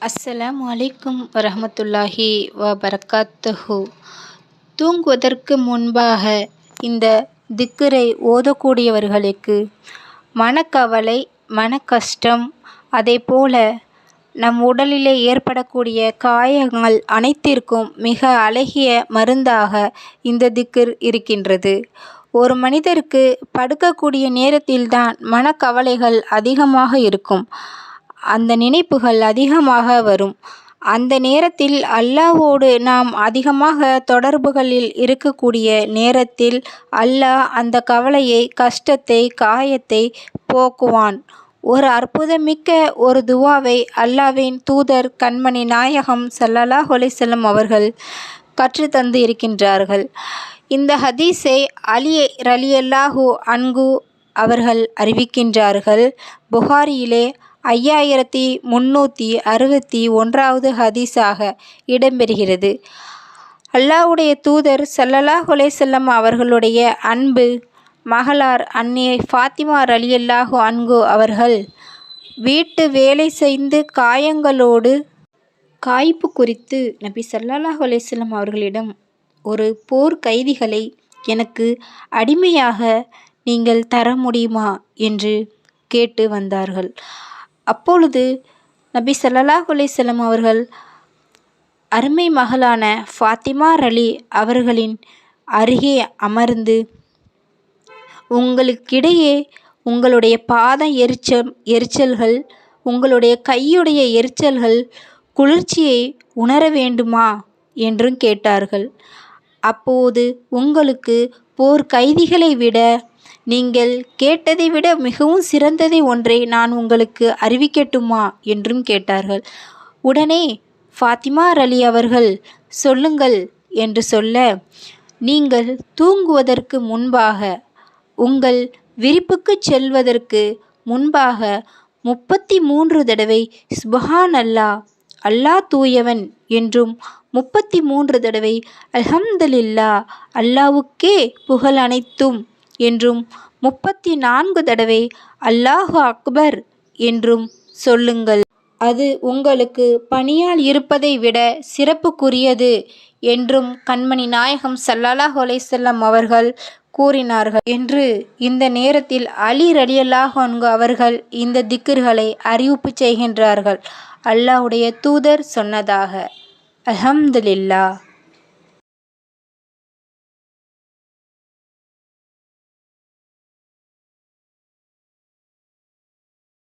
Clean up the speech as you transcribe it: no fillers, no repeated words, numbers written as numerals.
அஸ்ஸலாமு அலைக்கும் வரஹ்மத்துல்லாஹி வபரகாத்துஹு. தூங்குவதற்கு முன்பாக இந்த திக்ரை ஓதக்கூடியவர்களுக்கு மனக்கவலை, மனக்கஷ்டம், அதேபோல நம் உடலிலே ஏற்படக்கூடிய காயங்கள் அனைத்திற்கும் மிக அழகிய மருந்தாக இந்த திக்ர் இருக்கின்றது. ஒரு மனிதருக்கு படுக்கக்கூடிய நேரத்தில்தான் மனக்கவலைகள் அதிகமாக இருக்கும், அந்த நினைப்புகள் அதிகமாக வரும். அந்த நேரத்தில் அல்லாஹ்வோடு நாம் அதிகமாக தொடர்புகளில் இருக்கக்கூடிய நேரத்தில் அல்லாஹ் அந்த கவலையை, கஷ்டத்தை, காயத்தை போக்குவான். ஒரு அற்புதமிக்க ஒரு துவாவை அல்லாஹ்வின் தூதர் கண்மணி நாயகம் ஸல்லல்லாஹு அலைஹி வஸல்லம் அவர்கள் கற்றுத்தந்து இருக்கின்றார்கள். இந்த ஹதீஸை அலி ரலியல்லாஹு அன்ஹு அவர்கள் அறிவிக்கின்றார்கள். புகாரியிலே 5361வது ஹதீஸாக இடம்பெறுகிறது. அல்லாஹ்வுடைய தூதர் ஸல்லல்லாஹு அலைஹி வஸல்லம் அவர்களுடைய அன்பு மகளார் அன்னை ஃபாத்திமா ரலியல்லாஹு அன்ஹு அவர்கள் வீட்டு வேலை செய்து காயங்களோடு காய்ப்பு குறித்து நபி ஸல்லல்லாஹு அலைஹி வஸல்லம் அவர்களிடம் ஒரு போர் கைதிகளை எனக்கு அடிமையாக நீங்கள் தர முடியுமா என்று கேட்டு வந்தார்கள். அப்பொழுது நபி ஸல்லல்லாஹு அலைஹி வஸல்லம் அவர்கள் அருமை மகளான ஃபாத்திமா ரலி அவர்களின் அருகே அமர்ந்து, உங்களுக்கிடையே உங்களுடைய பாத எரிச்சல்கள், உங்களுடைய கையுடைய எரிச்சல்கள், குளிர்ச்சியை உணர வேண்டுமா என்றும் கேட்டார்கள். அப்போது உங்களுக்கு போர் கைதிகளை விட நீங்கள் கேட்டதை விட மிகவும் சிறந்ததை ஒன்றை நான் உங்களுக்கு அறிவிக்கட்டுமா என்றும் கேட்டார்கள். உடனே ஃபாத்திமா ரலி அவர்கள் சொல்லுங்கள் என்று சொல்ல, நீங்கள் தூங்குவதற்கு முன்பாக, உங்கள் விரிப்புக்கு செல்வதற்கு முன்பாக 33 தடவை சுப்ஹானல்லாஹ், அல்லாஹ் தூயவன் என்றும் 33 தடவை அல்ஹம்துலில்லாஹ், அல்லாஹ்வுக்கே புகழ் அனைத்தும் என்றும் 34 தடவை அல்லாஹு அக்பர் என்றும் சொல்லுங்கள். அது உங்களுக்கு பணியால் இருப்பதை விட சிறப்புக்குரியது என்றும் கண்மணி நாயகம் ஸல்லல்லாஹு அலைஹி வஸல்லம் அவர்கள் கூறினார்கள் என்று இந்த நேரத்தில் அலி ரலியல்லாஹு அன்ஹு அவர்கள் இந்த திக்ர்களை அறிவிப்பு செய்கின்றார்கள். அல்லாஹ்வுடைய தூதர் சொன்னதாக. அல்ஹம்துலில்லாஹ்.